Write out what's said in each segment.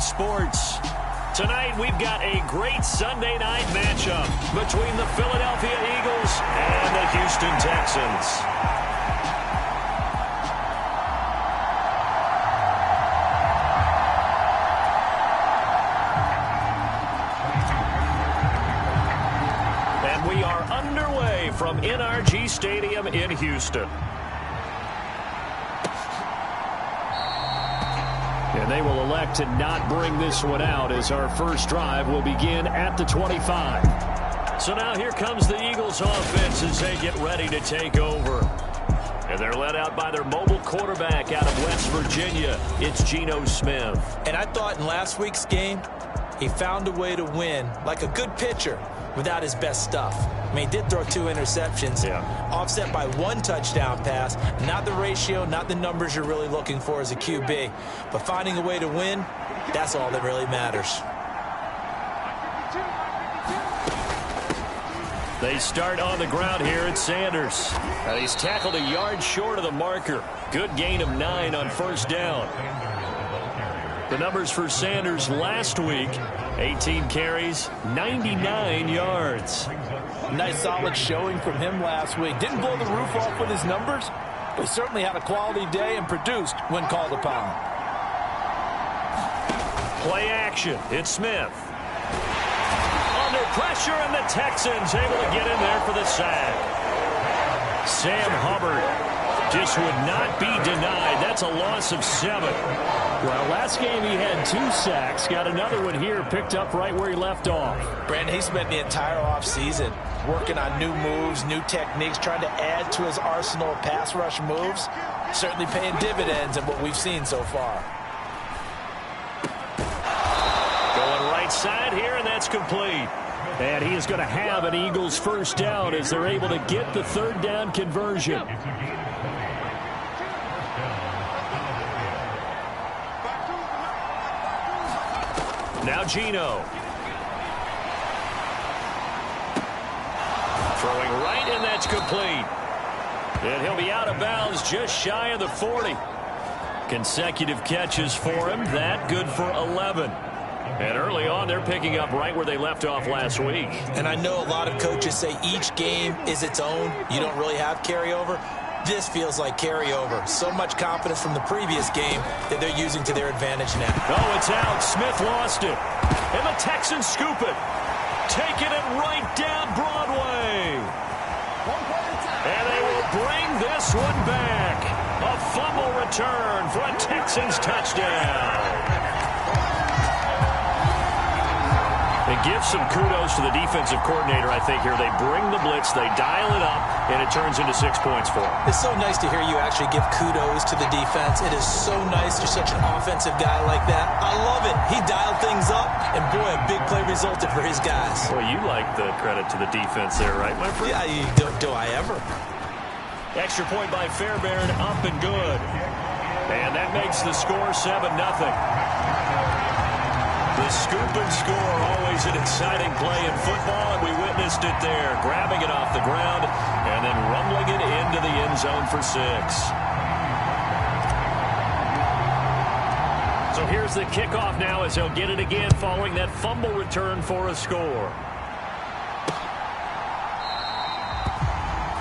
Sports. Tonight, we've got a great Sunday night matchup between the Philadelphia Eagles and the Houston Texans. And we are underway from NRG Stadium in Houston. And they will elect to not bring this one out as our first drive will begin at the 25. So now here comes the Eagles offense as they get ready to take over. And they're led out by their mobile quarterback out of West Virginia. It's Geno Smith. And I thought in last week's game, he found a way to win like a good pitcher without his best stuff. I mean, he did throw 2 interceptions, offset by 1 touchdown pass. Not the ratio, not the numbers you're really looking for as a QB. But finding a way to win, that's all that really matters. They start on the ground here at Sanders. Now he's tackled a yard short of the marker. Good gain of 9 on first down. The numbers for Sanders last week, 18 carries, 99 yards. Nice solid showing from him last week. Didn't blow the roof off with his numbers, but certainly had a quality day and produced when called upon. Play action. It's Smith. Under pressure, and the Texans able to get in there for the sack. Sam Hubbard just would not be denied. That's a loss of 7. Well, last game he had 2 sacks. Got another one here, picked up right where he left off. Brandon, he spent the entire offseason working on new moves, new techniques, trying to add to his arsenal of pass rush moves. Certainly paying dividends in what we've seen so far. Going right side here, and that's complete. And he is going to have an Eagles first down as they're able to get the 3rd down conversion. Now Geno. Throwing right, and that's complete. And he'll be out of bounds just shy of the 40. Consecutive catches for him. That good for 11. And early on, they're picking up right where they left off last week. And I know a lot of coaches say each game is its own. You don't really have carryover. This feels like carryover. So much confidence from the previous game that they're using to their advantage now. Oh, it's out. Smith lost it. And the Texans scoop it. Taking it right down Broadway. And they will bring this one back. A fumble return for a Texans touchdown. It gives some kudos to the defensive coordinator, I think, here. They bring the blitz, they dial it up, and it turns into 6 points for them. It's so nice to hear you actually give kudos to the defense. It is so nice. You're such an offensive guy like that. I love it. He dialed things up, and boy, a big play resulted for his guys. Well, you like the credit to the defense there, right, my friend? Yeah, do I ever? Extra point by Fairbairn, up and good. And that makes the score 7-0. The scoop and score, always an exciting play in football, and we witnessed it there, grabbing it off the ground and then rumbling it into the end zone for 6. So here's the kickoff now as he'll get it again following that fumble return for a score.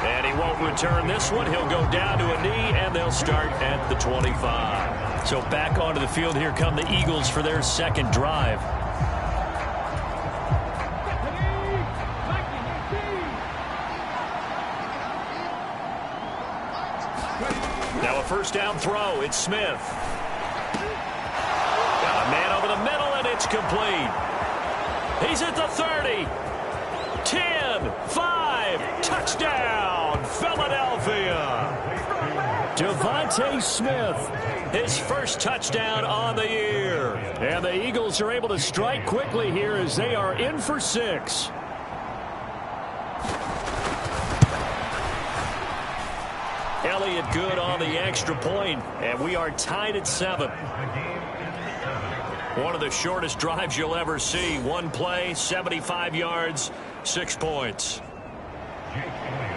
And he won't return this one. He'll go down to a knee, and they'll start at the 25. So back onto the field, here come the Eagles for their 2nd drive. Now a first down throw. It's Smith. Got a man over the middle, and it's complete. He's at the 30. 10, 5, touchdown, Philadelphia. Devontae Smith, his first touchdown on the year. And the Eagles are able to strike quickly here as they are in for 6. Elliott good on the extra point, and we are tied at 7. One of the shortest drives you'll ever see. One play, 75 yards, 6 points.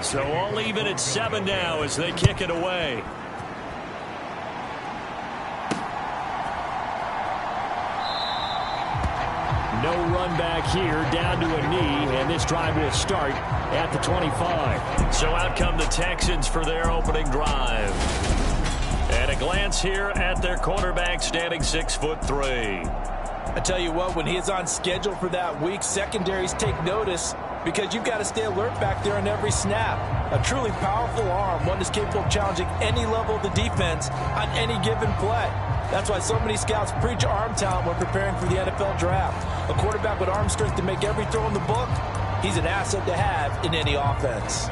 So all even at 7 now as they kick it away. No run back here, down to a knee, and this drive will start at the 25. So out come the Texans for their opening drive. And a glance here at their quarterback, standing 6'3". I tell you what, when he is on schedule for that week, secondaries take notice because you've got to stay alert back there on every snap. A truly powerful arm, one that's capable of challenging any level of the defense on any given play. That's why so many scouts preach arm talent when preparing for the NFL draft. A quarterback with arm strength to make every throw in the book, he's an asset to have in any offense.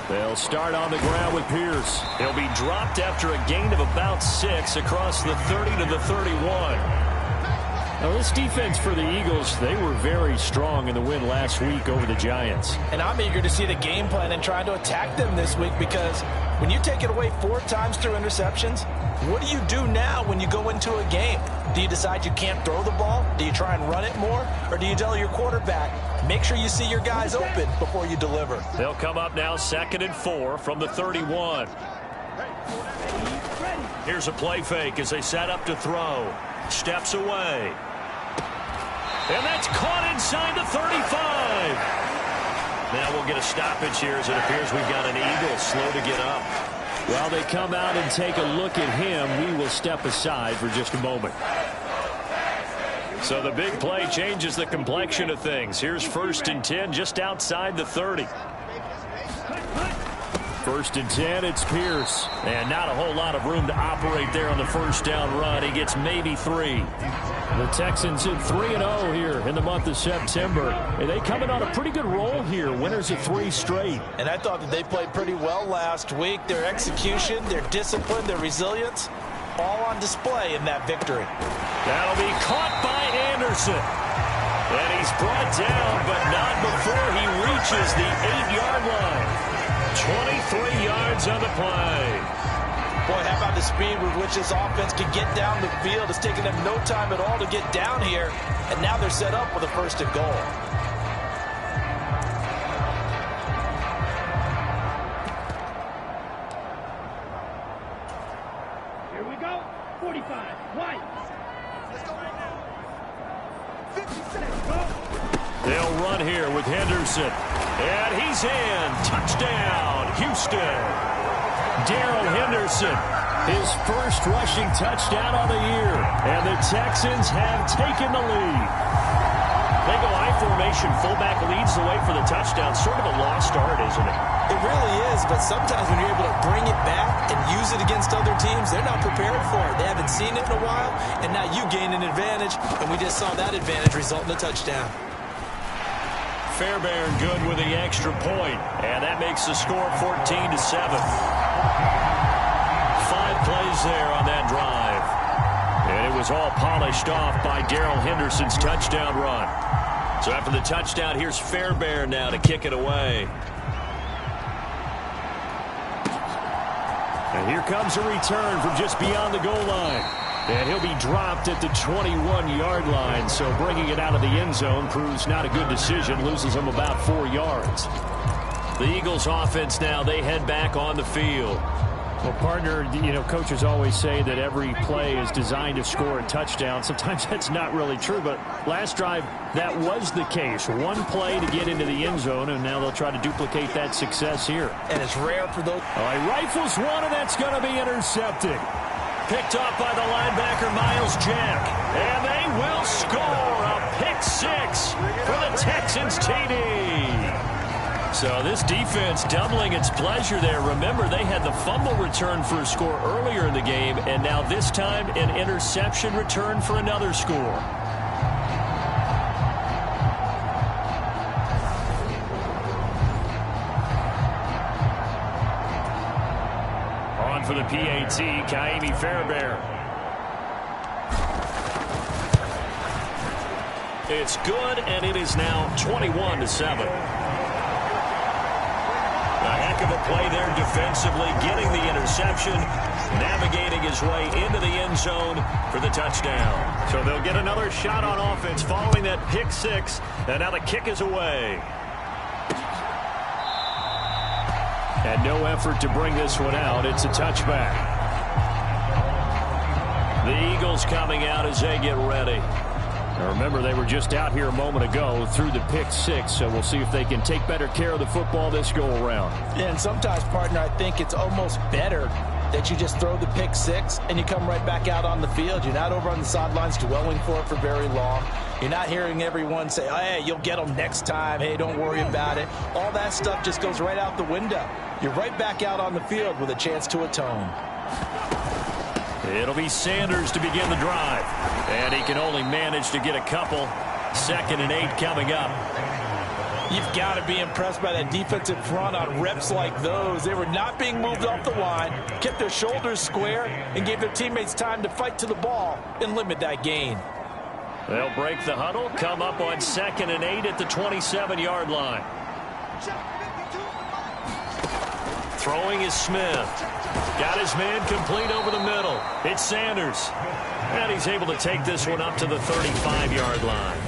They'll start on the ground with Pierce. He'll be dropped after a gain of about 6 across the 30 to the 31. Now, this defense for the Eagles, they were very strong in the win last week over the Giants. And I'm eager to see the game plan and trying to attack them this week, because when you take it away 4 times through interceptions, what do you do now when you go into a game? Do you decide you can't throw the ball? Do you try and run it more? Or do you tell your quarterback, make sure you see your guys open before you deliver? They'll come up now 2nd and 4 from the 31. Here's a play fake as they set up to throw. Steps away. And that's caught inside the 35. Now we'll get a stoppage here as it appears we've got an Eagle slow to get up. While they come out and take a look at him, we will step aside for just a moment. So the big play changes the complexion of things. Here's 1st and 10 just outside the 30. 1st and 10, it's Pierce. And not a whole lot of room to operate there on the 1st down run. He gets maybe 3. The Texans in 3-0 here in the month of September. And they coming on a pretty good roll here. Winners of 3 straight. And I thought that they played pretty well last week. Their execution, their discipline, their resilience, all on display in that victory. That'll be caught by Anderson. And he's brought down, but not before he reaches the 8-yard line. 23 yards on the play. Boy, how about the speed with which this offense can get down the field? It's taken them no time at all to get down here, and now they're set up with a 1st and goal. Here we go. 45. White. Let's go right now. 50 seconds. Go. They'll run here with Henderson. And he's in. Touchdown, Houston. Darrell Henderson, his first rushing touchdown on the year. And the Texans have taken the lead. They go I formation. Fullback leads the way for the touchdown. Sort of a lost art, isn't it? It really is, but sometimes when you're able to bring it back and use it against other teams, they're not prepared for it. They haven't seen it in a while, and now you gain an advantage, and we just saw that advantage result in a touchdown. Fairbairn good with the extra point, and that makes the score 14-7. 5 plays there on that drive. And it was all polished off by Darrell Henderson's touchdown run. So after the touchdown, here's Fairbairn now to kick it away. And here comes a return from just beyond the goal line. And he'll be dropped at the 21-yard line. So bringing it out of the end zone proves not a good decision. Loses him about 4 yards. The Eagles offense now, they head back on the field. Well, partner, you know, coaches always say that every play is designed to score a touchdown. Sometimes that's not really true, but last drive, that was the case. One play to get into the end zone, and now they'll try to duplicate that success here. And it's rare for those. All right, rifles one, and that's going to be intercepted. Picked off by the linebacker, Miles Jack. And they will score a pick-6 for the Texans TD. So this defense doubling its pleasure there. Remember, they had the fumble return for a score earlier in the game, and now this time an interception return for another score. On for the PAT, Kaimi Fairbairn. It's good, and it is now 21-7. A heck of a play there defensively, getting the interception, navigating his way into the end zone for the touchdown. So they'll get another shot on offense following that pick-6, and now the kick is away. And no effort to bring this one out. It's a touchback. The Eagles coming out as they get ready. Now remember, they were just out here a moment ago through the pick six, so we'll see if they can take better care of the football this go-around. Yeah, and sometimes, partner, I think it's almost better that you just throw the pick six and you come right back out on the field. You're not over on the sidelines dwelling for it for very long. You're not hearing everyone say, oh, hey, you'll get them next time. Hey, don't worry about it. All that stuff just goes right out the window. You're right back out on the field with a chance to atone. It'll be Sanders to begin the drive. And he can only manage to get a couple. 2nd and 8 coming up. You've got to be impressed by that defensive front on reps like those. They were not being moved off the line, kept their shoulders square, and gave their teammates time to fight to the ball and limit that gain. They'll break the huddle, come up on 2nd and 8 at the 27-yard line. Throwing is Smith. Got his man complete over the middle. It's Sanders. And he's able to take this one up to the 35-yard line.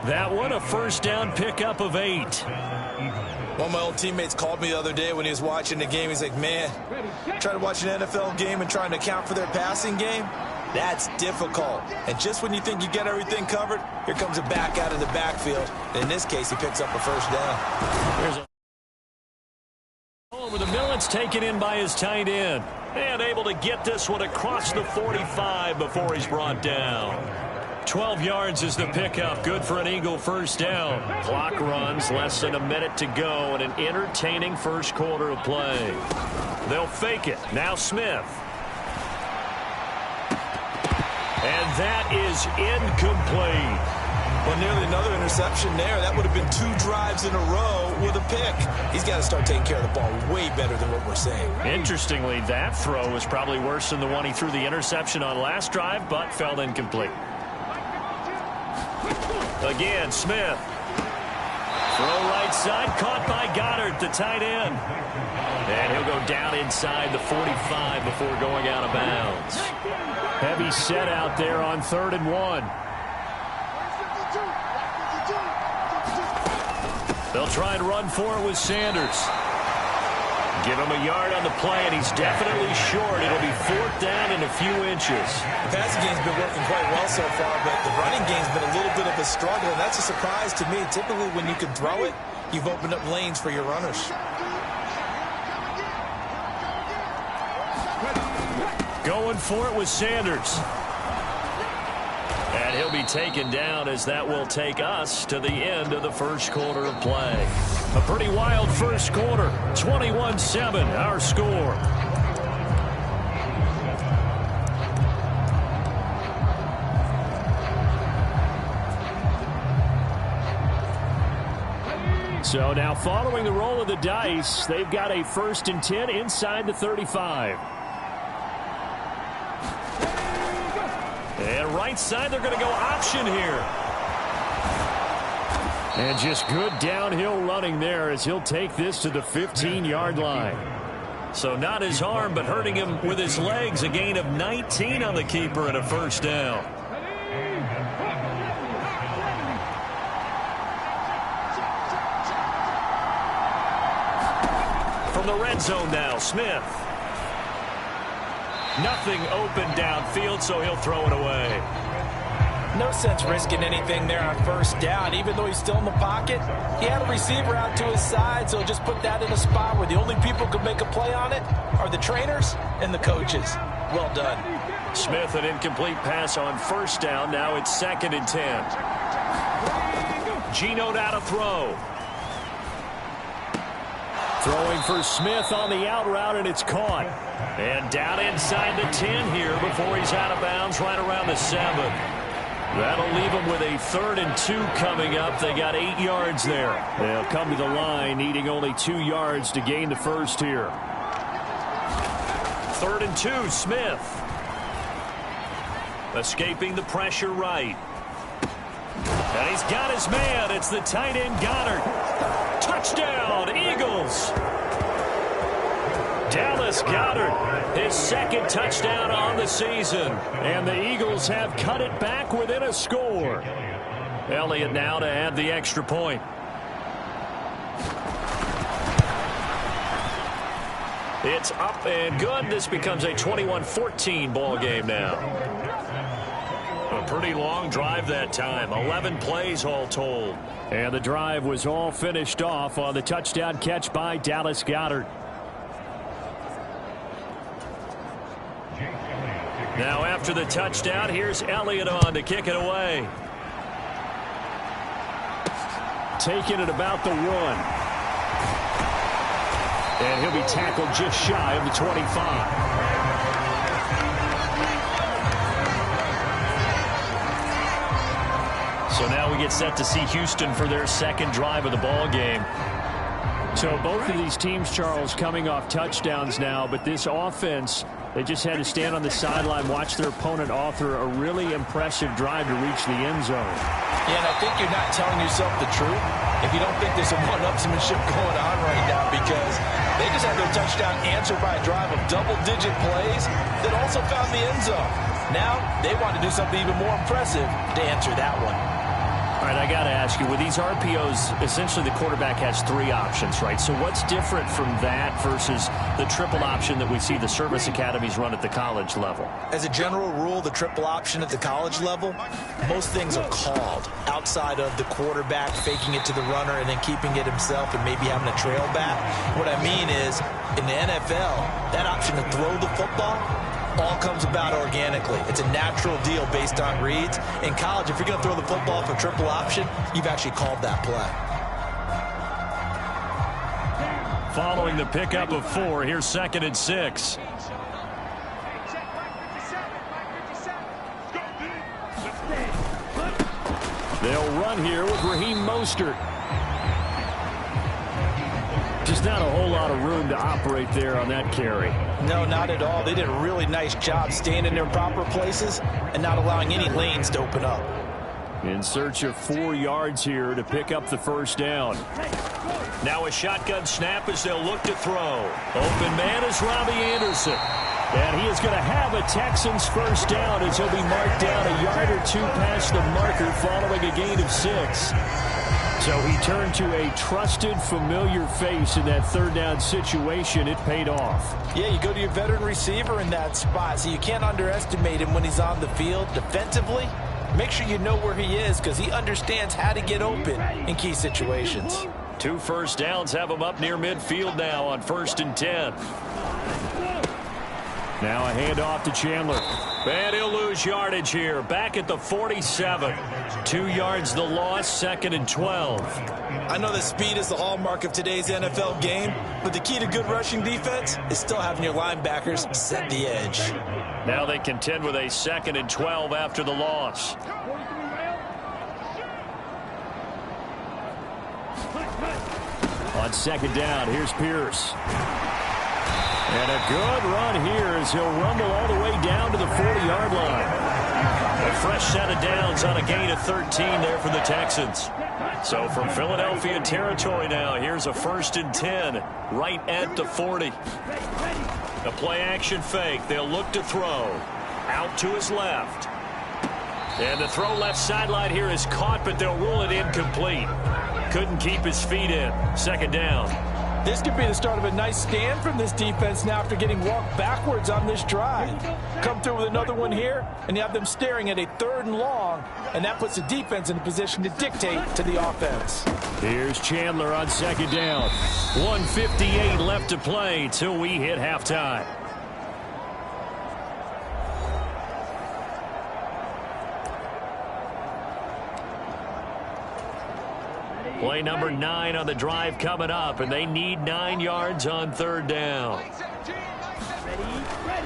That one a first down pickup of 8. One of my old teammates called me the other day when he was watching the game. He's like, man, trying to watch an NFL game and trying to account for their passing game? That's difficult. And just when you think you get everything covered, here comes a back out of the backfield. In this case, he picks up a first down. There's a over the middle. It's taken in by his tight end. And able to get this one across the 45 before he's brought down. 12 yards is the pickup. Good for an Eagle first down. Clock runs, less than a minute to go, and an entertaining first quarter of play. They'll fake it. Now Smith. And that is incomplete. Well, nearly another interception there. That would have been 2 drives in a row with a pick. He's got to start taking care of the ball way better than what we're saying. Interestingly, that throw was probably worse than the one he threw the interception on last drive, but fell incomplete. Again, Smith. Throw right side, caught by Goddard, the tight end. And he'll go down inside the 45 before going out of bounds. Heavy set out there on 3rd and 1. They'll try and run for it with Sanders. Give him a yard on the play, and he's definitely short. It'll be 4th down and a few inches. The passing game's been working quite well so far, but the running game's been a little bit of a struggle, and that's a surprise to me. Typically, when you can throw it, you've opened up lanes for your runners. Going for it with Sanders. And he'll be taken down as that will take us to the end of the first quarter of play. A pretty wild first quarter. 21-7, our score. So now following the roll of the dice, they've got a 1st and 10 inside the 35. And right side, they're going to go option here. And just good downhill running there as he'll take this to the 15-yard line. So not his arm, but hurting him with his legs. A gain of 19 on the keeper and a first down. From the red zone now, Smith. Nothing open downfield, so he'll throw it away. No sense risking anything there on first down. Even though he's still in the pocket, he had a receiver out to his side, so just put that in a spot where the only people who can make a play on it are the trainers and the coaches. Well done. Smith, an incomplete pass on first down. Now it's 2nd and 10. Geno out to throw. Throwing for Smith on the out route, and it's caught. And down inside the 10 here before he's out of bounds right around the 7. That'll leave them with a 3rd and 2 coming up. They got 8 yards there. They'll come to the line needing only 2 yards to gain the first here. 3rd and 2, Smith. Escaping the pressure right. And he's got his man. It's the tight end Goddard. Touchdown, Eagles. Dallas Goedert, his 2nd touchdown on the season. And the Eagles have cut it back within a score. Elliott now to add the extra point. It's up and good. This becomes a 21-14 ball game now. A pretty long drive that time. 11 plays all told. And the drive was all finished off on the touchdown catch by Dallas Goedert. Now after the touchdown, here's Elliott on to kick it away. Taking it about the 1. And he'll be tackled just shy of the 25. So now we get set to see Houston for their second drive of the ball game. So both of these teams, Charles, coming off touchdowns now, but this offense, they just had to stand on the sideline, watch their opponent author a really impressive drive to reach the end zone. Yeah, and I think you're not telling yourself the truth if you don't think there's some one-upsmanship going on right now, because they just had their touchdown answered by a drive of double-digit plays that also found the end zone. Now they want to do something even more impressive to answer that one. All right, I got to ask you, with these RPOs, essentially the quarterback has 3 options, right? So what's different from that versus the triple option that we see the service academies run at the college level? As a general rule, the triple option at the college level, most things are called outside of the quarterback faking it to the runner and then keeping it himself and maybe having a trail back. What I mean is, in the NFL, that option to throw the football all comes about organically. It's a natural deal based on reads. In college, if you're going to throw the football for triple option, you've actually called that play. Following the pickup of 4, here's 2nd and 6. They'll run here with Raheem Mostert. Just not a whole lot of room to operate there on that carry. No, not at all. They did a really nice job staying in their proper places and not allowing any lanes to open up. In search of 4 yards here to pick up the first down. Now a shotgun snap as they'll look to throw. Open man is Robbie Anderson. And he is going to have a Texans first down as he'll be marked down a yard or 2 past the marker following a gain of 6. So he turned to a trusted, familiar face in that 3rd down situation. It paid off. Yeah, you go to your veteran receiver in that spot, so you can't underestimate him when he's on the field defensively. Make sure you know where he is because he understands how to get open in key situations. 2 first downs have him up near midfield now on 1st and 10. Now a handoff to Chandler. And he'll lose yardage here. Back at the 47. 2 yards the loss, 2nd and 12. I know that speed is the hallmark of today's NFL game, but the key to good rushing defense is still having your linebackers set the edge. Now they contend with a 2nd and 12 after the loss. On 2nd down, here's Pierce. And a good run here as he'll rumble all the way down to the 40-yard line. A fresh set of downs on a gain of 13 there for the Texans. So from Philadelphia territory now, here's a 1st and 10 right at the 40. A play-action fake. They'll look to throw. Out to his left. And the throw left sideline here is caught, but they'll rule it incomplete. Couldn't keep his feet in. 2nd down. This could be the start of a nice stand from this defense now after getting walked backwards on this drive. Come through with another one here, and you have them staring at a 3rd and long, and that puts the defense in a position to dictate to the offense. Here's Chandler on 2nd down. 1:58 left to play till we hit halftime. Play number 9 on the drive coming up, and they need 9 yards on 3rd down.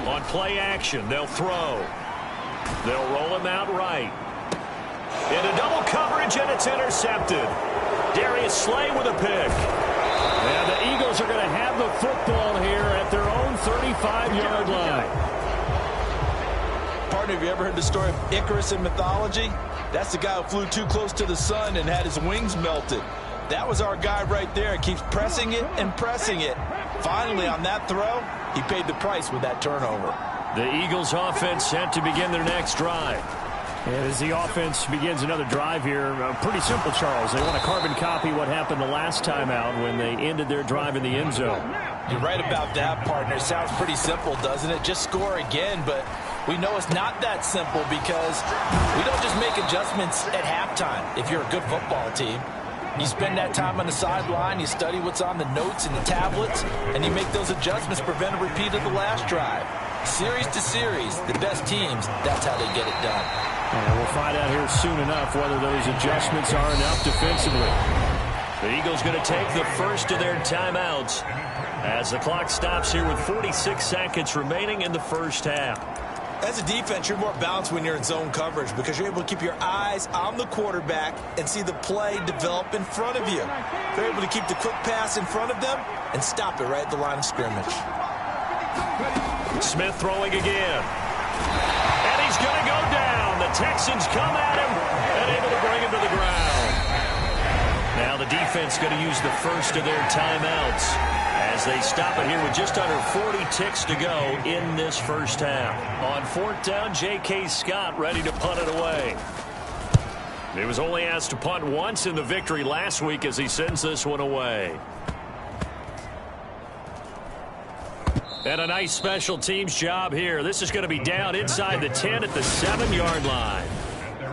On play action, they'll throw. They'll roll him out right. Into double coverage, and it's intercepted. Darius Slay with a pick. And the Eagles are going to have the football here at their own 35-yard line. Partner, have you ever heard the story of Icarus in mythology? That's the guy who flew too close to the sun and had his wings melted. That was our guy right there. Keeps pressing it and pressing it. Finally, on that throw, he paid the price with that turnover. The Eagles offense set to begin their next drive. And as the offense begins another drive here, pretty simple, Charles. They want to carbon copy what happened the last time out when they ended their drive in the end zone. You're right about that, partner. Sounds pretty simple, doesn't it? Just score again, but we know it's not that simple because we don't just make adjustments at halftime if you're a good football team. You spend that time on the sideline, you study what's on the notes and the tablets, and you make those adjustments to prevent a repeat of the last drive. Series to series, the best teams, that's how they get it done. And we'll find out here soon enough whether those adjustments are enough defensively. The Eagles going to take the first of their timeouts as the clock stops here with 46 seconds remaining in the first half. As a defense, you're more balanced when you're in zone coverage because you're able to keep your eyes on the quarterback and see the play develop in front of you. They're able to keep the quick pass in front of them and stop it right at the line of scrimmage. Smith throwing again. And he's going to go down. The Texans come at him and able to bring him to the ground. Now the defense going to use the first of their timeouts as they stop it here with just under 40 ticks to go in this first half. On fourth down, J.K. Scott ready to punt it away. He was only asked to punt once in the victory last week as he sends this one away. And a nice special teams job here. This is going to be down inside the 10 at the 7-yard line.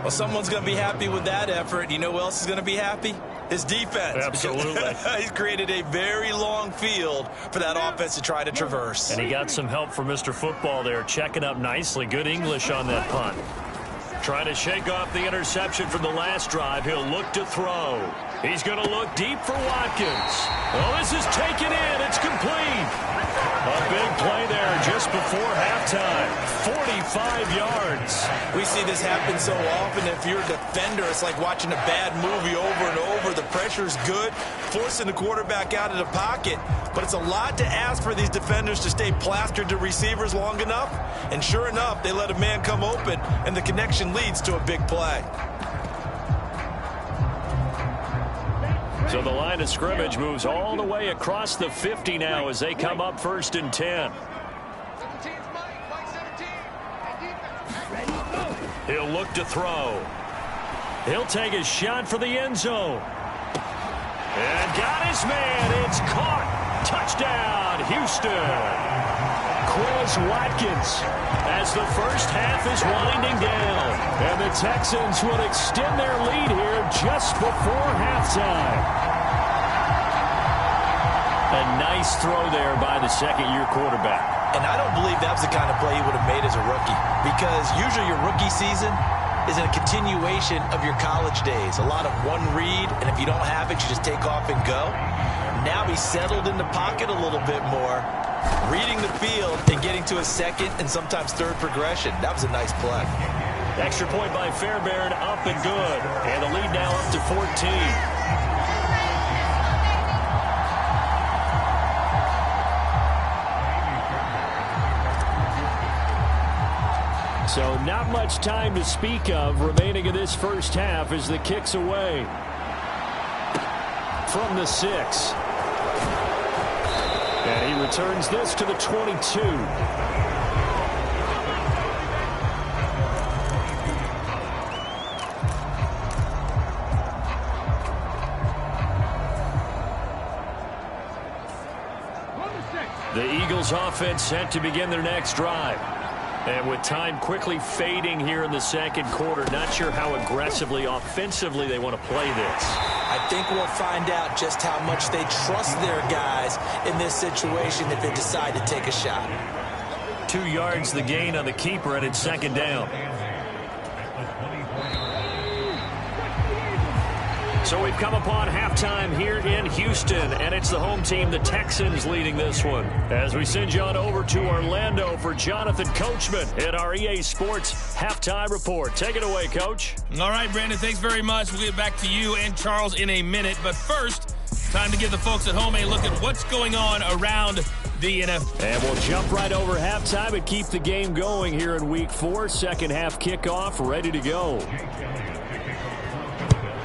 Well, someone's going to be happy with that effort. You know who else is going to be happy? His defense. Absolutely. He's created a very long field for that offense to try to traverse. And he got some help from Mr. Football there, checking up nicely. Good English on that punt. Trying to shake off the interception from the last drive. He'll look to throw. He's going to look deep for Watkins. Well, this is taken in. It's complete. A big play there just before halftime. 45 yards. We see this happen so often. If you're a defender, it's like watching a bad movie over and over. The pressure's good, forcing the quarterback out of the pocket. But it's a lot to ask for these defenders to stay plastered to receivers long enough. And sure enough, they let a man come open, and the connection leads to a big play. So the line of scrimmage moves all the way across the 50 now as they come up 1st and 10. He'll look to throw. He'll take a shot for the end zone. And got his man. It's caught. Touchdown, Houston. Quez Watkins as the first half is winding down. And the Texans will extend their lead here just before halftime. A nice throw there by the second-year quarterback. And I don't believe that was the kind of play he would have made as a rookie, because usually your rookie season is a continuation of your college days. A lot of one read, and if you don't have it, you just take off and go. Now he's settled in the pocket a little bit more, reading the field and getting to a second and sometimes third progression. That was a nice play. Extra point by Fairbairn, up and good. And the lead now up to 14. So not much time to speak of remaining in this first half as the kick's away from the 6. And he returns this to the 22. The Eagles offense set to begin their next drive. And with time quickly fading here in the second quarter, not sure how aggressively, offensively they want to play this. I think we'll find out just how much they trust their guys in this situation if they decide to take a shot. 2 yards the gain on the keeper, and it's second down. So we've come upon halftime here in Houston, and it's the home team, the Texans, leading this one. As we send you on over to Orlando for Jonathan Coachman at our EA Sports Halftime Report. Take it away, Coach. All right, Brandon, thanks very much. We'll get back to you and Charles in a minute. But first, time to give the folks at home a look at what's going on around the NFL. And we'll jump right over halftime and keep the game going here in Week 4. Second half kickoff, ready to go.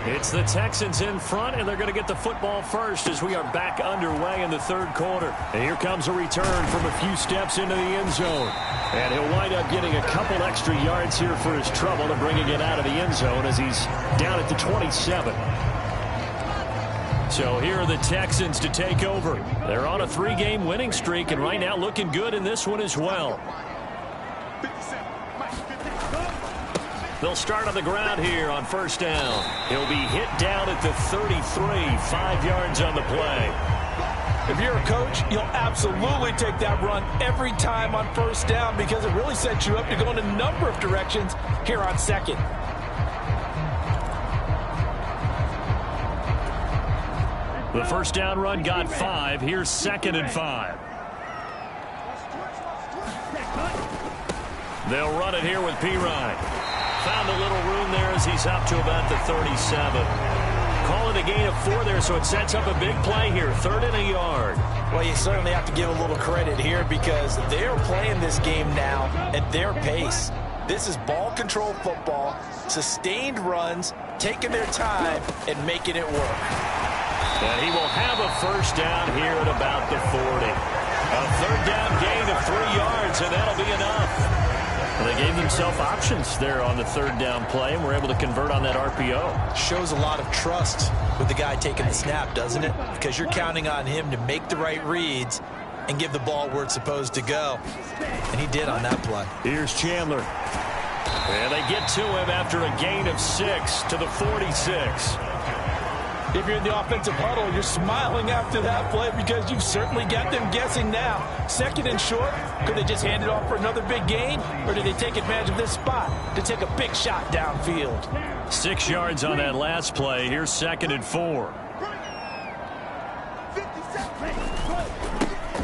It's the Texans in front, and they're going to get the football first as we are back underway in the third quarter. And here comes a return from a few steps into the end zone. And he'll wind up getting a couple extra yards here for his trouble and bringing it out of the end zone as he's down at the 27. So here are the Texans to take over. They're on a 3-game winning streak, and right now looking good in this one as well. They'll start on the ground here on first down. He'll be hit down at the 33, 5 yards on the play. If you're a coach, you'll absolutely take that run every time on first down because it really sets you up to go in a number of directions here on second. The first down run got 5. Here's 2nd and 5. They'll run it here with Pirine. Found a little room there as he's up to about the 37. Call it a gain of 4 there, so it sets up a big play here. 3rd and a yard. Well, you certainly have to give a little credit here because they're playing this game now at their pace. This is ball control football, sustained runs, taking their time, and making it work. And he will have a first down here at about the 40. A 3rd down gain of 3 yards, and that'll be enough. Well, they gave themselves options there on the 3rd down play, and were able to convert on that RPO. Shows a lot of trust with the guy taking the snap, doesn't it? Because you're counting on him to make the right reads and give the ball where it's supposed to go. And he did on that play. Here's Chandler. And they get to him after a gain of 6 to the 46. If you're in the offensive huddle, you're smiling after that play because you've certainly got them guessing now. 2nd and short, could they just hand it off for another big gain? Or did they take advantage of this spot to take a big shot downfield? 6 yards on that last play. Here's 2nd and 4.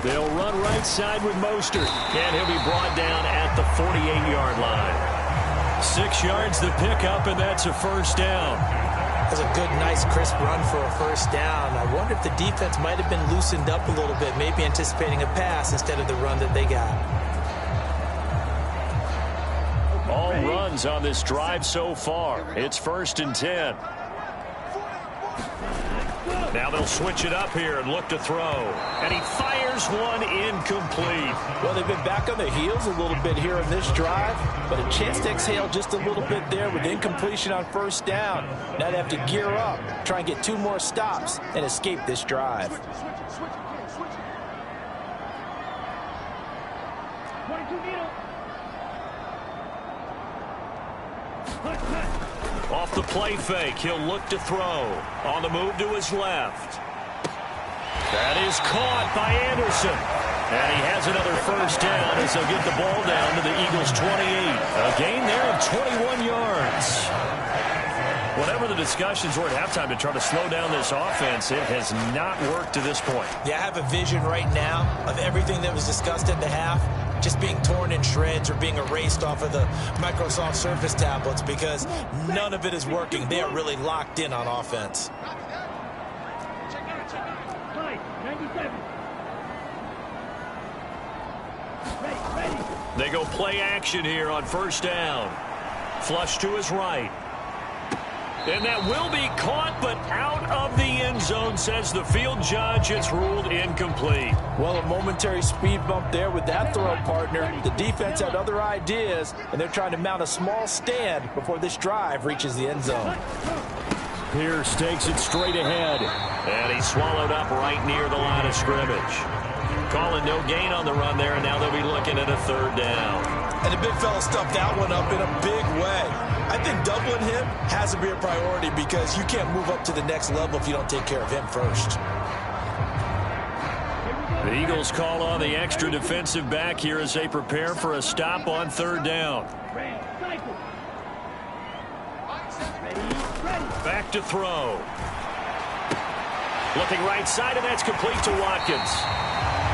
They'll run right side with Mostert. And he'll be brought down at the 48-yard line. 6 yards the pickup, and that's a first down. That's a good, nice, crisp run for a first down. I wonder if the defense might have been loosened up a little bit, maybe anticipating a pass instead of the run that they got. All runs on this drive so far. It's 1st and 10. Now they'll switch it up here and look to throw. And he fires one incomplete. Well, they've been back on their heels a little bit here in this drive, but a chance to exhale just a little bit there with incompletion on first down. Now they have to gear up, try and get 2 more stops, and escape this drive. Off the play fake, he'll look to throw. On the move to his left. That is caught by Anderson. And he has another first down as they'll get the ball down to the Eagles' 28. A gain there of 21 yards. Whatever the discussions were at halftime to try to slow down this offense, it has not worked to this point. Yeah, I have a vision right now of everything that was discussed at the half just being torn in shreds or being erased off of the Microsoft Surface tablets because none of it is working. They are really locked in on offense. They go play action here on first down. Flush to his right. And that will be caught, but out of the end zone, says the field judge. It's ruled incomplete. Well, a momentary speed bump there with that throw, partner. The defense had other ideas, and they're trying to mount a small stand before this drive reaches the end zone. Pierce takes it straight ahead. And he's swallowed up right near the line of scrimmage. Calling no gain on the run there, and now they'll be looking at a 3rd down. And the big fella stuffed that one up in a big way. I think doubling him has to be a priority because you can't move up to the next level if you don't take care of him first. The Eagles call on the extra defensive back here as they prepare for a stop on 3rd down. Back to throw. Looking right side, and that's complete to Watkins.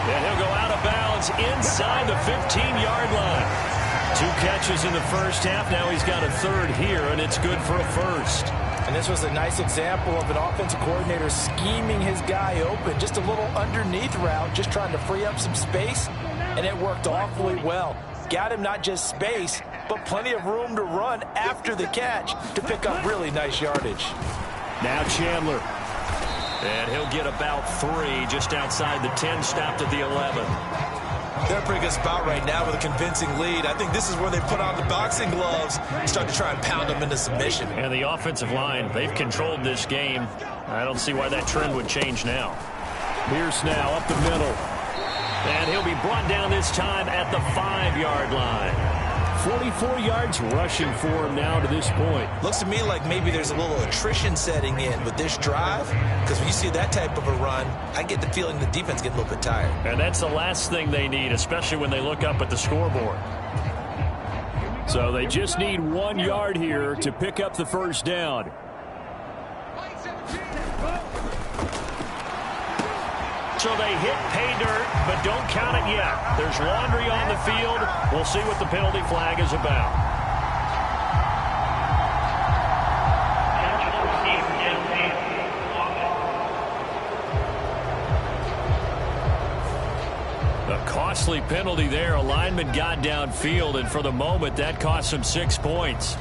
And he'll go out of bounds inside the 15-yard line. 2 catches in the first half. Now he's got a 3rd here, and it's good for a first. And this was a nice example of an offensive coordinator scheming his guy open. Just a little underneath route, just trying to free up some space, and it worked awfully well. Got him not just space, but plenty of room to run after the catch to pick up really nice yardage. Now Chandler. And he'll get about 3 just outside the 10, stopped at the 11. They're in a pretty good spot right now with a convincing lead. I think this is where they put on the boxing gloves and start to try and pound them into submission. And the offensive line, they've controlled this game. I don't see why that trend would change now. Pierce now up the middle. And he'll be brought down this time at the 5-yard line. 44 yards rushing for him now to this point. Looks to me like maybe there's a little attrition setting in with this drive, because when you see that type of a run, I get the feeling the defense gets a little bit tired. And that's the last thing they need, especially when they look up at the scoreboard. So they just need 1 yard here to pick up the first down. So they hit pay dirt, but don't count it yet. There's laundry on the field. We'll see what the penalty flag is about. A costly penalty there. A lineman got downfield, and for the moment, that cost him 6 points.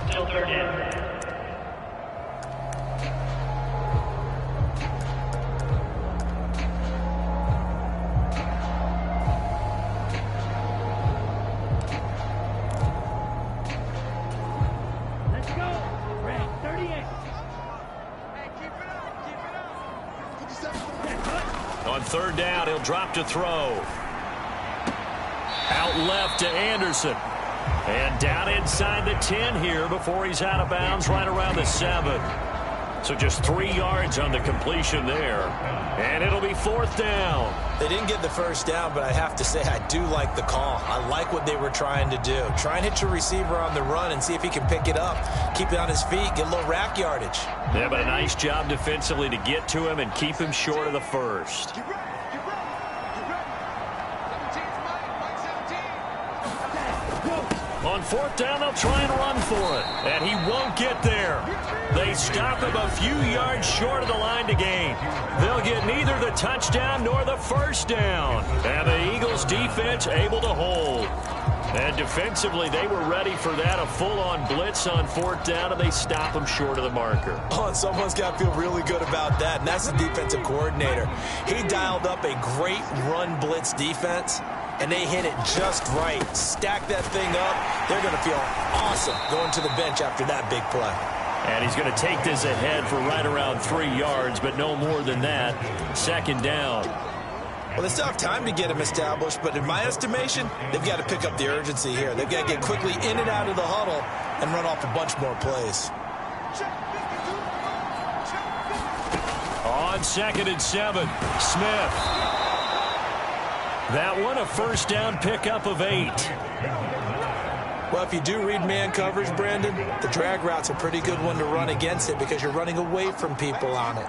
Still third down. Third down, he'll drop to throw. Out left to Anderson. And down inside the 10 here before he's out of bounds right around the 7. So just 3 yards on the completion there. And it'll be 4th down. They didn't get the first down, but I have to say I do like the call. I like what they were trying to do. Try and hit your receiver on the run and see if he can pick it up. Keep it on his feet, get a little rack yardage. Yeah, but a nice job defensively to get to him and keep him short of the first. On 4th down, they'll try and run for it. And he won't get there. They stop him a few yards short of the line to gain. They'll get neither the touchdown nor the first down. And the Eagles defense able to hold. And defensively, they were ready for that, a full-on blitz on 4th down, and they stop him short of the marker. Oh, and someone's got to feel really good about that, and that's the defensive coordinator. He dialed up a great run blitz defense, and they hit it just right. Stack that thing up. They're going to feel awesome going to the bench after that big play. And he's going to take this ahead for right around 3 yards, but no more than that. 2nd down. Well, they still have time to get him established, but in my estimation, they've got to pick up the urgency here. They've got to get quickly in and out of the huddle and run off a bunch more plays. On 2nd and 7, Smith. That one a first down pickup of 8. Well, if you do read man coverage, Brandon, the drag route's a pretty good one to run against it because you're running away from people on it.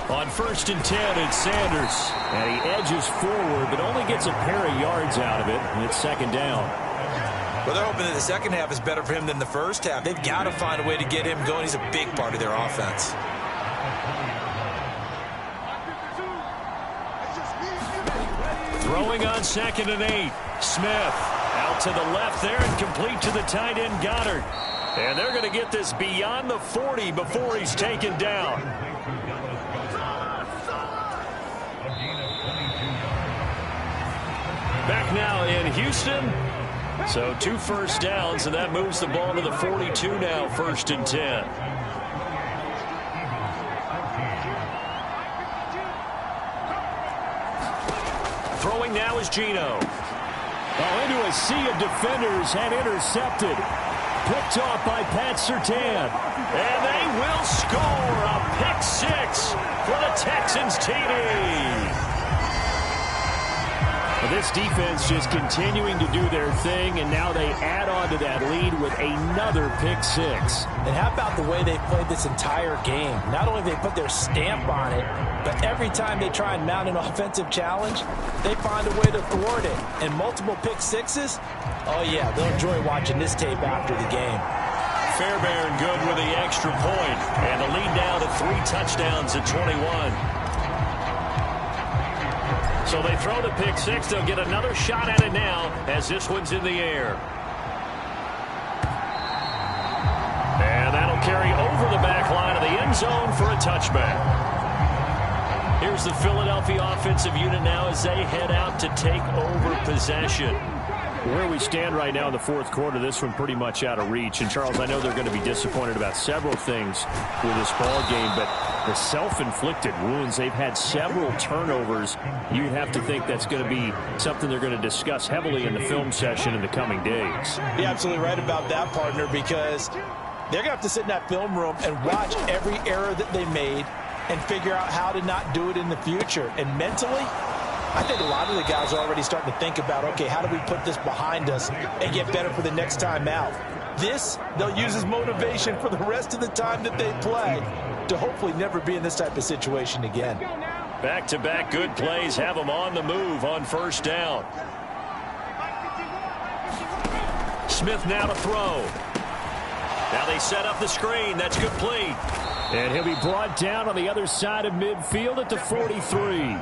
On 1st and 10, it's Sanders. And he edges forward, but only gets a pair of yards out of it, and it's 2nd down. Well, they're hoping that the second half is better for him than the first half. They've got to find a way to get him going. He's a big part of their offense. Throwing on 2nd and 8. Smith out to the left there and complete to the tight end Goddard. And they're going to get this beyond the 40 before he's taken down. Back now in Houston. So 2 first downs, and that moves the ball to the 42 now, 1st and 10. Throwing now is Geno. Oh, into a sea of defenders and intercepted. Picked off by Pat Surtain. And they will score a pick 6 for the Texans TD. This defense just continuing to do their thing, and now they add on to that lead with another pick 6. And how about the way they played this entire game? Not only they put their stamp on it, but every time they try and mount an offensive challenge, they find a way to thwart it. And multiple pick 6s, oh yeah, they'll enjoy watching this tape after the game. Fairbairn good with the extra point, and the lead now to 3 touchdowns at 21. So they throw the pick 6. They'll get another shot at it now as this one's in the air. the back line of the end zone for a touchback. Here's the Philadelphia offensive unit now as they head out to take over possession. Where we stand right now in the fourth quarter, this one pretty much out of reach. And, Charles, I know they're going to be disappointed about several things with this ball game, but the self-inflicted wounds, they've had several turnovers. You'd have to think that's going to be something they're going to discuss heavily in the film session in the coming days. You're absolutely right about that, partner, because they're going to have to sit in that film room and watch every error that they made and figure out how to not do it in the future. And mentally, I think a lot of the guys are already starting to think about, okay, how do we put this behind us and get better for the next time out? This, they'll use as motivation for the rest of the time that they play to hopefully never be in this type of situation again. Back-to-back good plays have them on the move on first down. Smith now to throw. Now they set up the screen. That's complete. And he'll be brought down on the other side of midfield at the 43.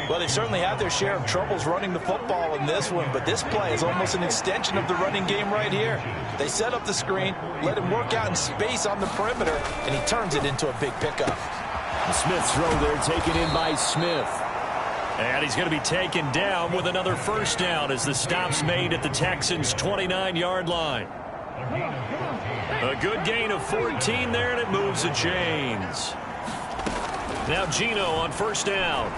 Well, they certainly have their share of troubles running the football in this one, but this play is almost an extension of the running game right here. They set up the screen, let him work out in space on the perimeter, and he turns it into a big pickup. The Smith throw there taken in by Smith. And he's going to be taken down with another first down as the stop's made at the Texans' 29-yard line. A good gain of 14 there, and it moves the chains. Now Gino on first down.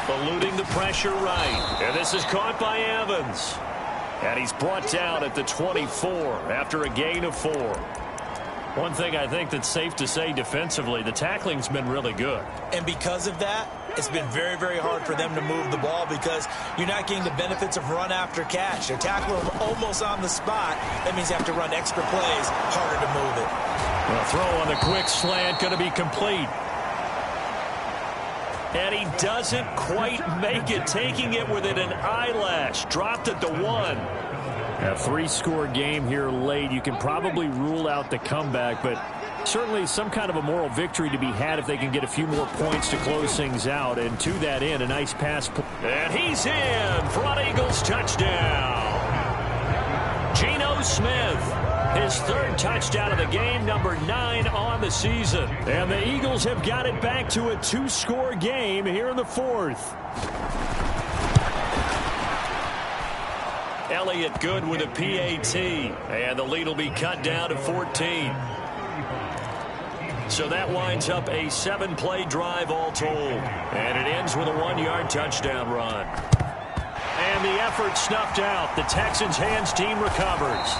Eluding the pressure right. And this is caught by Evans. And he's brought down at the 24 after a gain of 4. One thing I think that's safe to say defensively, the tackling's been really good. And because of that, it's been very, very hard for them to move the ball because you're not getting the benefits of run after catch. They're tackling them almost on the spot. That means you have to run extra plays, harder to move it. The throw on the quick slant going to be complete. And he doesn't quite make it, taking it within an eyelash. Dropped it to 1. A 3-score game here late. You can probably rule out the comeback, but certainly some kind of a moral victory to be had if they can get a few more points to close things out. And to that end, a nice pass. And he's in for an Eagles touchdown. Geno Smith, his 3rd touchdown of the game, number 9 on the season. And the Eagles have got it back to a 2-score game here in the 4th. Elliott good with a PAT, and the lead will be cut down to 14. So that winds up a 7-play drive all told, and it ends with a 1-yard touchdown run. And the effort snuffed out. The Texans' hands team recovers.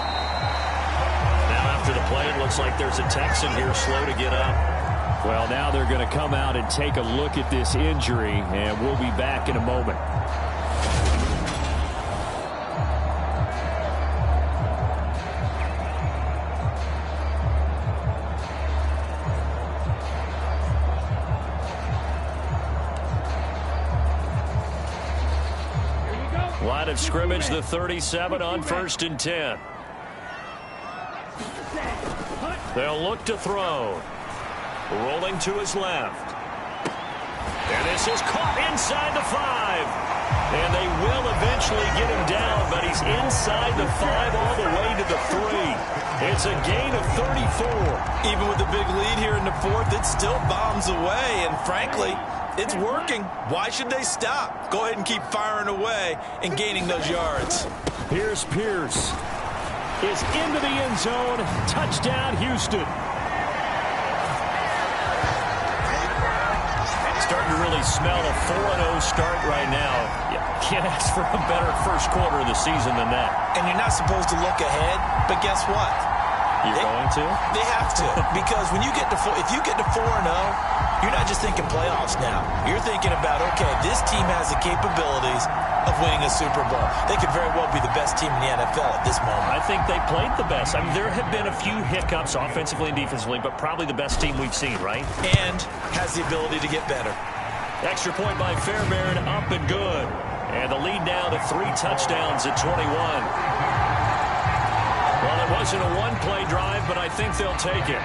Now after the play, it looks like there's a Texan here slow to get up. Well, now they're going to come out and take a look at this injury, and we'll be back in a moment. Line of scrimmage, the 37 on 1st and 10. They'll look to throw. Rolling to his left. And this is caught inside the 5. And they will eventually get him down, but he's inside the 5 all the way to the 3. It's a gain of 34. Even with the big lead here in the 4th, it still bombs away. And frankly, it's working. Why should they stop? Go ahead and keep firing away and gaining those yards. Here's Pierce. Is into the end zone. Touchdown, Houston. Starting to really smell a 4-0 start right now. You can't ask for a better first quarter of the season than that. And you're not supposed to look ahead, but guess what? You're going to? They have to, because when you get to if you get to 4-0, you're not just thinking playoffs now. You're thinking about, okay, this team has the capabilities of winning a Super Bowl. They could very well be the best team in the NFL at this moment. I think they played the best. I mean, there have been a few hiccups offensively and defensively, but probably the best team we've seen, right? And has the ability to get better. Extra point by Fairbairn, up and good. And the lead now to 3 touchdowns at 21. Well, it wasn't a 1-play drive, but I think they'll take it.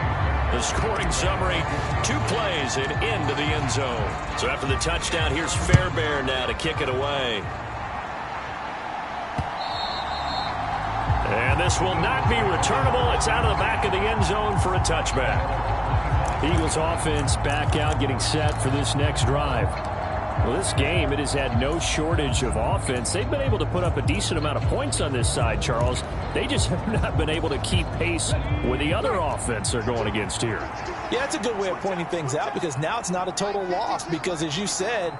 The scoring summary, 2 plays and into the end zone. So after the touchdown, here's Fairbairn now to kick it away. And This will not be returnable. It's out of the back of the end zone for a touchback. Eagles offense back out, getting set for this next drive. Well, this game, it has had no shortage of offense. They've been able to put up a decent amount of points on this side, Charles. They just have not been able to keep pace with the other offense they're going against here. Yeah, it's a good way of pointing things out because now it's not a total loss because, as you said,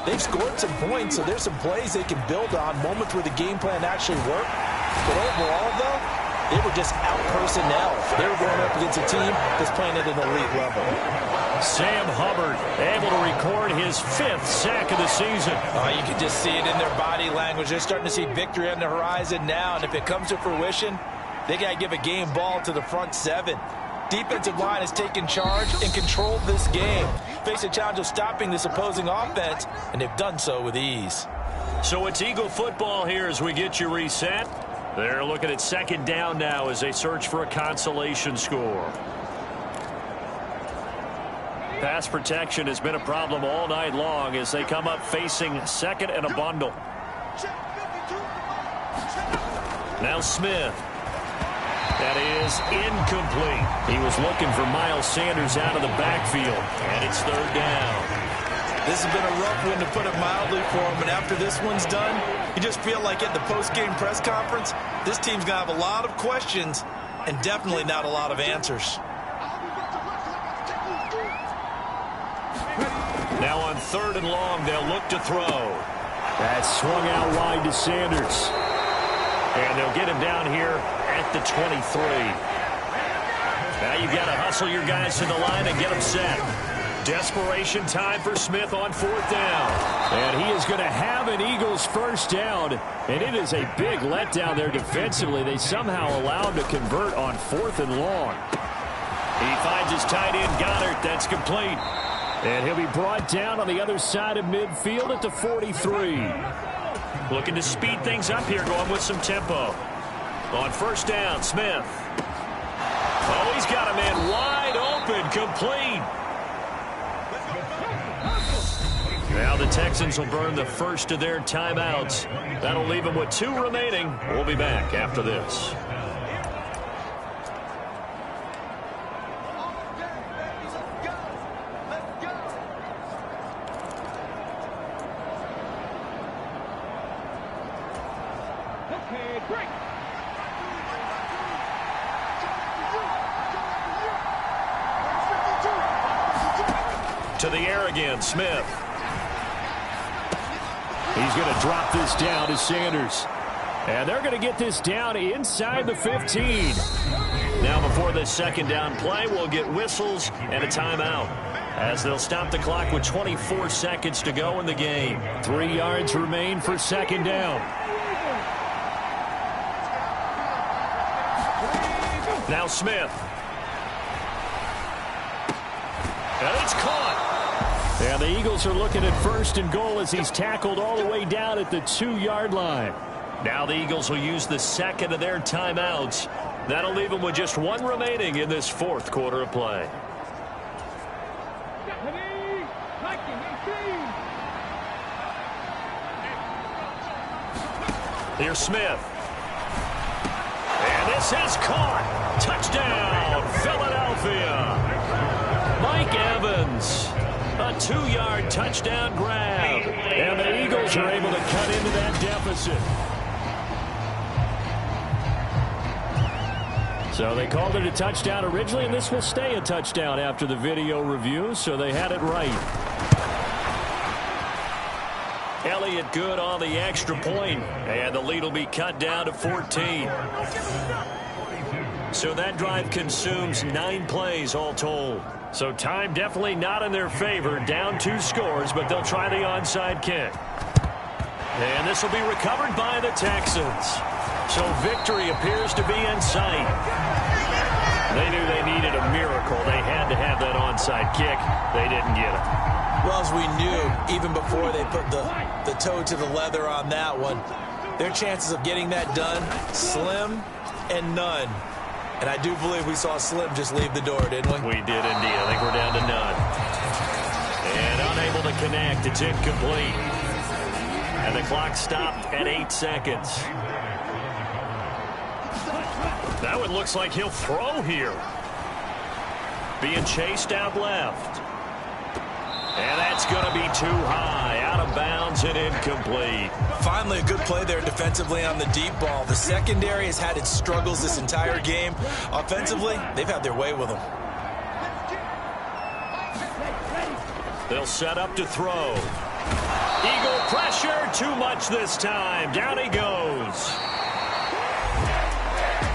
they've scored some points, so there's some plays they can build on, moments where the game plan actually worked. But overall, though, they were just out-personnel. They were going up against a team that's playing at an elite level. Sam Hubbard able to record his 5th sack of the season. You can just see it in their body language. They're starting to see victory on the horizon now, and if it comes to fruition, they got to give a game ball to the front 7. Defensive line has taken charge and controlled this game. Face a challenge of stopping this opposing offense, and they've done so with ease. So it's Eagle football here as we get you reset. They're looking at 2nd down now as they search for a consolation score. Pass protection has been a problem all night long as they come up facing 2nd and a bundle. Now Smith. That is incomplete. He was looking for Miles Sanders out of the backfield, and it's 3rd down. This has been a rough one to put it mildly for him, but after this one's done, you just feel like at the post-game press conference, this team's going to have a lot of questions and definitely not a lot of answers. Now on 3rd and long, they'll look to throw. That swung out wide to Sanders. And they'll get him down here at the 23. Now you've got to hustle your guys to the line and get them set. Desperation time for Smith on 4th down. And he is going to have an Eagles 1st down. And it is a big letdown there defensively. They somehow allow him to convert on 4th and long. He finds his tight end, Goddard. That's complete. And he'll be brought down on the other side of midfield at the 43. Looking to speed things up here, going with some tempo. On 1st down, Smith. Oh, he's got a man wide open, complete. Now the Texans will burn the first of their timeouts. That'll leave them with 2 remaining. We'll be back after this. To the air again, Smith. He's going to drop this down to Sanders. And they're going to get this down inside the 15. Now before this 2nd down play, we'll get whistles and a timeout as they'll stop the clock with 24 seconds to go in the game. 3 yards remain for 2nd down. Now Smith. And it's caught. And the Eagles are looking at 1st and goal as he's tackled all the way down at the 2-yard line. Now the Eagles will use the 2nd of their timeouts. That'll leave them with just 1 remaining in this 4th quarter of play. Here's Smith. And this is caught. Touchdown, Philadelphia. Mike Evans. A 2-yard touchdown grab. And the Eagles are able to cut into that deficit. So they called it a touchdown originally, and this will stay a touchdown after the video review, so they had it right. Elliott good on the extra point, and the lead will be cut down to 14. So that drive consumes 9 plays all told. So time definitely not in their favor. Down 2 scores, but they'll try the onside kick. And this will be recovered by the Texans. So victory appears to be in sight. They knew they needed a miracle. They had to have that onside kick. They didn't get it. Well, as we knew, even before they put the toe to the leather on that one, their chances of getting that done, slim and none. And I do believe we saw Slim just leave the door, didn't we? We did indeed. I think we're down to none. And unable to connect. It's incomplete. And the clock stopped at 8 seconds. That one looks like he'll throw here. Being chased out left. And that's going to be too high, out of bounds and incomplete. Finally, a good play there defensively on the deep ball. The secondary has had its struggles this entire game. Offensively, they've had their way with them. They'll set up to throw. Eagle pressure, too much this time. Down he goes.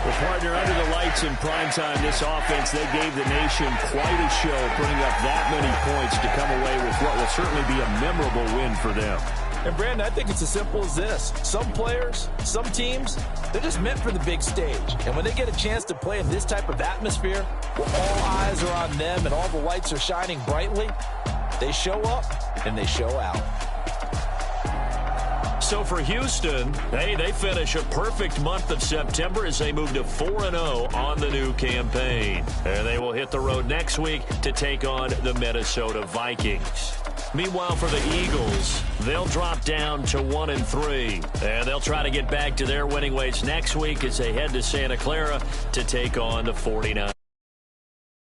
Well, partner, under the lights in primetime, this offense, they gave the nation quite a show, putting up that many points to come away with what will certainly be a memorable win for them. And, Brandon, I think it's as simple as this. Some players, some teams, they're just meant for the big stage. And when they get a chance to play in this type of atmosphere, where all eyes are on them and all the lights are shining brightly, they show up and they show out. So for Houston, they finish a perfect month of September as they move to 4-0 on the new campaign. And they will hit the road next week to take on the Minnesota Vikings. Meanwhile, for the Eagles, they'll drop down to 1-3. And they'll try to get back to their winning ways next week as they head to Santa Clara to take on the 49ers.